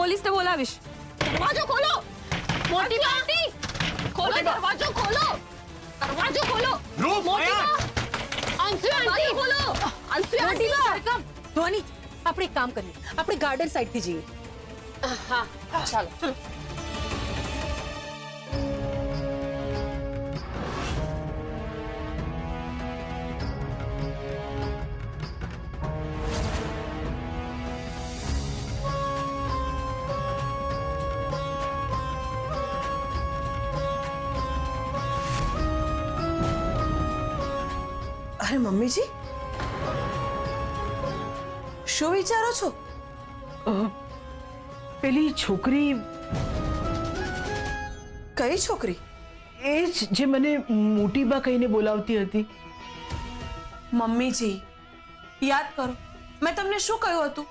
પોલીસને બોલાવીશ. દરવાજો ખોલો. મોટી આંટી ખોલો દરવાજો ખોલો. દરવાજો ખોલો. મોટી અંશુ આંટી ખોલો. અંશુ આંટી ધ્વની આપણે એક કામ કરીએ, આપણે ગાર્ડન સાઈડ થી જઈએ. હા ચાલો ચલો. અરે મમ્મીજી, શું વિચારો છો? પેલી છોકરી, કઈ છોકરી? એ જ જે મને મોટી બા કહીને બોલાવતી હતી. મમ્મીજી, યાદ કરો મેં તમને શું કહ્યું હતું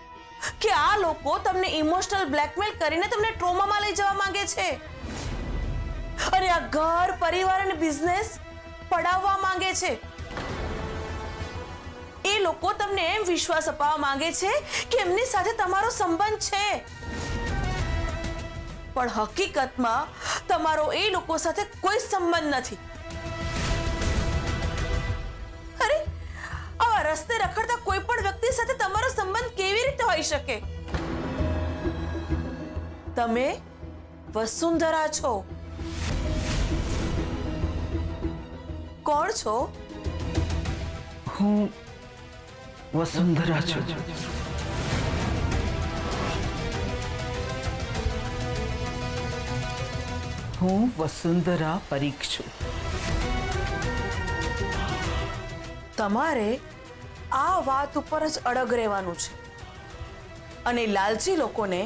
કે આ લોકો તમને ઇમોશનલ બ્લેકમેલ કરીને તમને ટ્રોમામાં લઈ જવા માંગે છે અને આ ઘર, પરિવાર અને બિઝનેસ પડાવવા માંગે છે. એ લોકો તમને એમ વિશ્વાસ અપાવવા માંગે છે કે એમની સાથે તમારો સંબંધ છે, પણ હકીકતમાં તમારો એ લોકો સાથે કોઈ સંબંધ નથી. અરે આવા રસ્તે રખડતા કોઈ પણ વ્યક્તિ સાથે તમારો સંબંધ કેવી રીતે હોઈ શકે? તમે વસુંધરા છો. કોણ છો? હું વસુંધરા છું. હું વસુંધરા પરીખ છું. તમારે આ વાત ઉપર જ અડગ રહેવાનું છે અને લાલચી લોકોને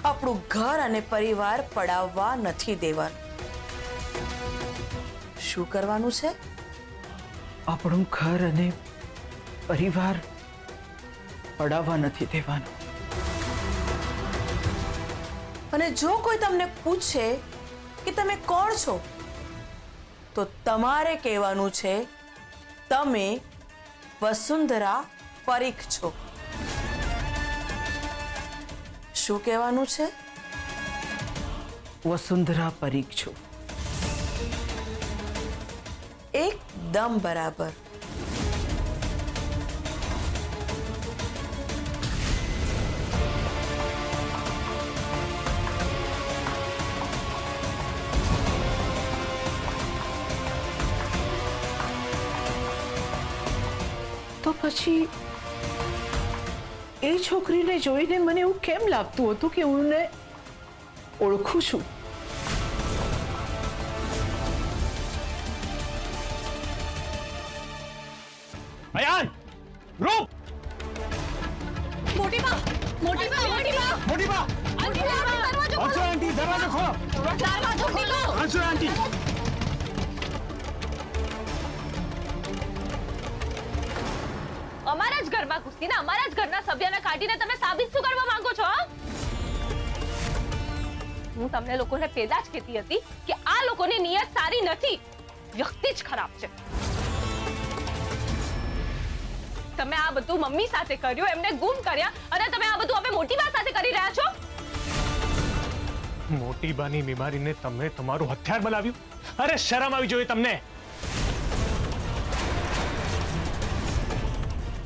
આપણું ઘર અને પરિવાર પડાવવા નથી દેવાનું. શું કરવાનું છે? આપણું ઘર અને પરિવાર પડાવવા નથી દેવાનું. અને જો કોઈ તમને પૂછે કે તમે કોણ છો તો તમારે કહેવાનું છે તમે વસુંધરા પરીખ છો. શું કહેવાનું છે? વસુંધરા પરીખ છું. એકદમ બરાબર. તો પછી એ છોકરીને જોઈને મને એવું કેમ લાગતું હતું કે હું એને ઓળખું છું? અયાન, રૂપ! મોટી બા મોટી બા મોટી બા મોટી બા! આંટી દરવાજો અંશુ આંટી, દરવાજો ખોલો! દરવાજો ખોલો. અંશુ આંટી! અમારા જ ઘરમાં ઘૂસીને અમારા જ ઘરના સભ્યને કાઢીને તમે સાબિત શું કરવા માંગો છો? હું તમને લોકોને પેલા જ કહેતી હતી કે આ લોકોની નિયત સારી નથી, વ્યક્તિ જ ખરાબ છે. તમે આ બધું મમ્મી સાથે કર્યું, એમને ગુમ કર્યા અને તમે આ બધું હવે મોટી બા સાથે કરી રહ્યા છો. મોટી બાની બીમારીને તમે તમારું હથિયાર બનાવ્યું? અરે શરમ આવી જોઈએ તમને.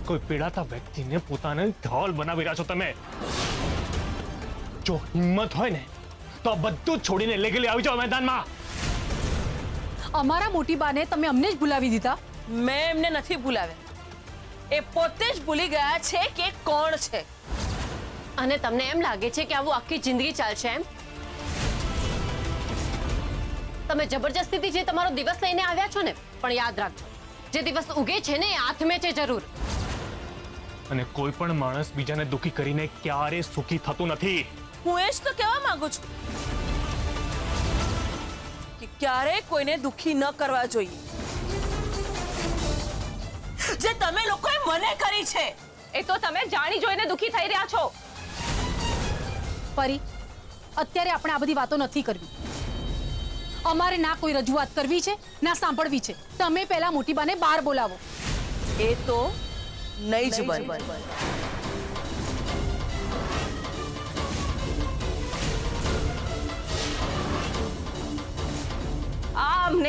કોઈ પીડાતા વ્યક્તિને પોતાને ઢોલ બનાવી રહ્યા છો તમે. જો હિંમત હોય ને તો બધું જ છોડીને લેગેલી આવી જાઓ મેદાનમાં. અમારા મોટી બાને તમે અમને જ ભૂલાવી દીધા. મેં એમને નથી ભૂલાવ્યા, એ પોતે જ ભૂલી ગયા છે કે કોણ છે. અને તમને એમ લાગે છે કે આવું આખી જિંદગી ચાલશે એમ? તમે જબરજસ્તીથી જે તમારો દિવસ લઈને આવ્યા છો ને, પણ યાદ રાખજો જે દિવસ ઉગે છે ને એ હાથમે છે જરૂર. અને કોઈ પણ માણસ બીજાને દુખી કરીને ક્યારે સુખી થતું નથી. હું એ જ તો કહેવા માંગુ છું કે ક્યારેય કોઈને દુખી ન કરવા જોઈએ. જે તમે લોકોએ મને કરી છે એ તો તમે જાણી જોઈને દુખી થઈ રહ્યા છો. પરી, અત્યારે આપણે આ બધી વાતો નથી કરવી. અમારે ના કોઈ રજૂઆત કરવી છે ના સાંભળવી છે. તમે પહેલા મોટી બાને બહાર બોલાવો. એ તો નહીં જ બને.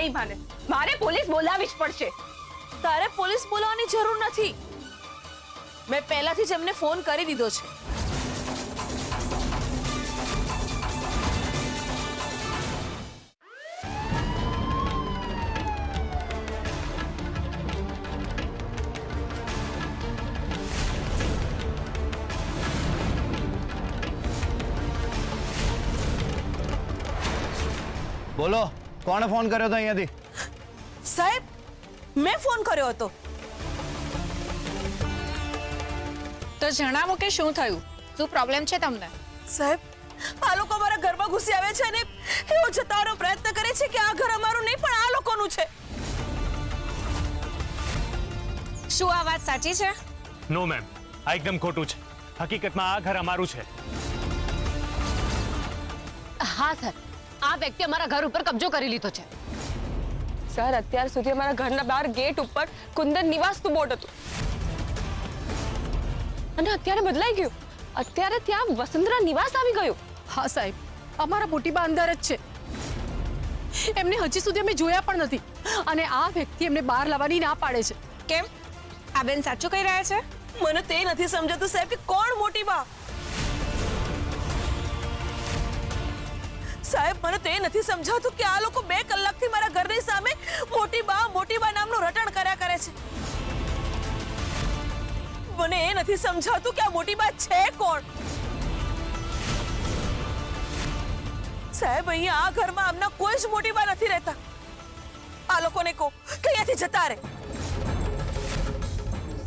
નહીં માને. મારે પોલીસ બોલાવી જ પડશે. તારે પોલીસ બોલાવવાની જરૂર નથી. મેં પહેલાથી જ એમને ફોન કરી દીધો છે. બોલો, કોણે ફોન કર્યો હતો અહીંયાથી? સાહેબ, મેં ફોન કર્યો હતો. તો જણાવો કે શું થયું, શું પ્રોબ્લેમ છે તમને? સાહેબ, આ લોકો અમારા ઘરમાં ઘૂસી આવે છે અને એવો જતાવવાનો પ્રયત્ન કરે છે કે આ ઘર અમારું નહીં પણ આ લોકોનું છે. શું આ વાત સાચી છે? નો મેમ, આ એકદમ ખોટું છે. હકીકતમાં આ ઘર અમારું છે. હા સર, આ વ્યક્તિ અમારા ઘર ઉપર કબજો કરી લીધો છે. સર, અત્યાર સુધી અમારા ઘરના બહાર ગેટ ઉપર કુંદન નિવાસનું બોર્ડ હતું અને અત્યારે બદલાઈ ગયું. અત્યારે ત્યાં વસુંધરા નિવાસ આવી ગયું. હા સાહેબ, અમારા મોટી બા અંદર જ છે. એમને હજી સુધી અમે જોયા પણ નથી અને આ વ્યક્તિ એમને બહાર લાવવાની ના પાડે છે. કેમ, આ બેન સાચું કહી રહ્યા છે? મને તે નથી સમજાતું સાહેબ કે કોણ મોટી બા. સાહેબ, મને તે નથી સમજાતું કે આ લોકો 2 કલાકથી મારા ઘરની સામે મોટી બા નામનું રટણ કર્યા કરે છે. મને એ નથી સમજાતું કે આ મોટી બા છે કોણ. સાહેબ, અહીંયા આ ઘરમાં આમના કોઈ જ મોટી બા નથી રહેતા. આ લોકોને કહો કે અહીંયાથી જતા રહે.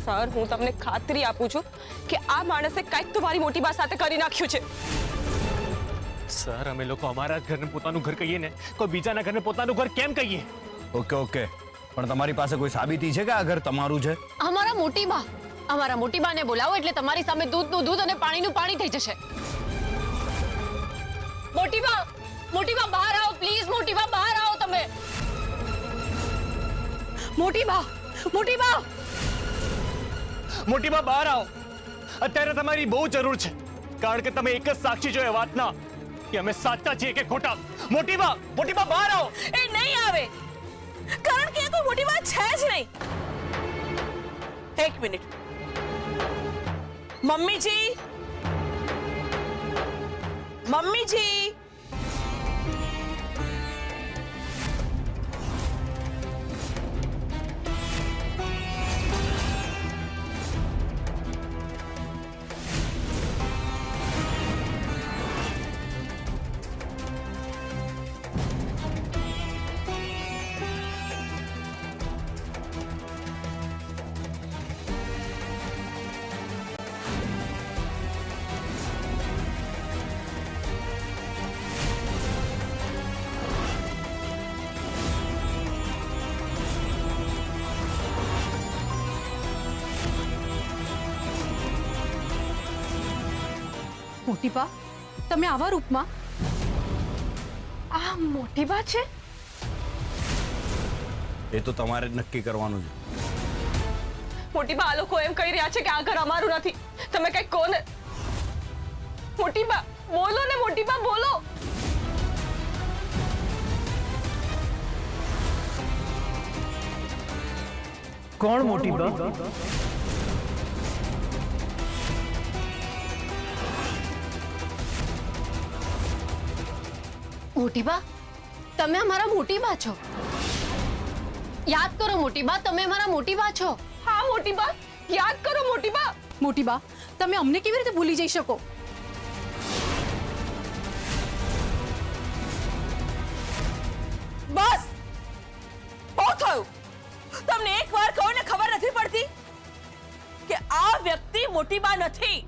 સર, હું તમને ખાતરી આપું છું કે આ માણસે કંઈક તો મારી મોટી બા સાથે કરી નાખ્યું છે. સર, અમે લોકો અમારા જ ઘરને પોતાનું ઘર કહીએ ને, કોઈ બીજાના ઘરને પોતાનું ઘર કેમ કહીએ? ઓકે, પણ તમારી પાસે કોઈ સાબિતી છે કે આ ઘર તમારું છે? અમારા મોટી બાને બોલાવો એટલે તમારી સામે દૂધનું દૂધ અને પાણીનું પાણી થઈ જશે. મોટી બા બહાર આવો પ્લીઝ. મોટી બા બહાર આવો તમે. મોટી બા બહાર આવો. અત્યારે તમારી બહુ જરૂર છે, કારણ કે તમે એક જ સાક્ષી છો એ વાતના કે અમે સાચા છીએ કે ખોટા. મોટી બા બહાર આવો. એ નહીં આવે, કારણ કે એ કોઈ મોટી વાત છે જ નહીં. એક મિનિટ. મમ્મીજી, મોટી બા, તમે આવા રૂપમાં? આ મોટી બા છે? એ તો તમારે જ નક્કી કરવાનું છે. મોટી બા, આ લોકો એમ કહી રહ્યા છે કે આ ઘર અમારું નથી. તમે કઈ કહો ને. મોટી બા બોલો ને. મોટી બા બોલો. કોણ મોટી બા? મોટી બા, તમે અમારા મોટી બા છો. યાદ કરો મોટી બા, તમે અમારા મોટી બા છો. હા મોટી બા, યાદ કરો મોટી બા. મોટી બા, તમે અમને કેવી રીતે ભૂલી જઈ શકો? બસ બહુ થયું. તમને એકવાર કહો ને ખબર નથી પડતી કે આ વ્યક્તિ મોટી બા નથી,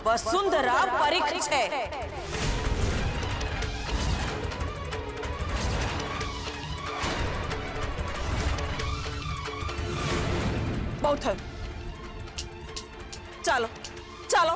વસુંધરા પરીખ છે. બહુ થયું. ચાલો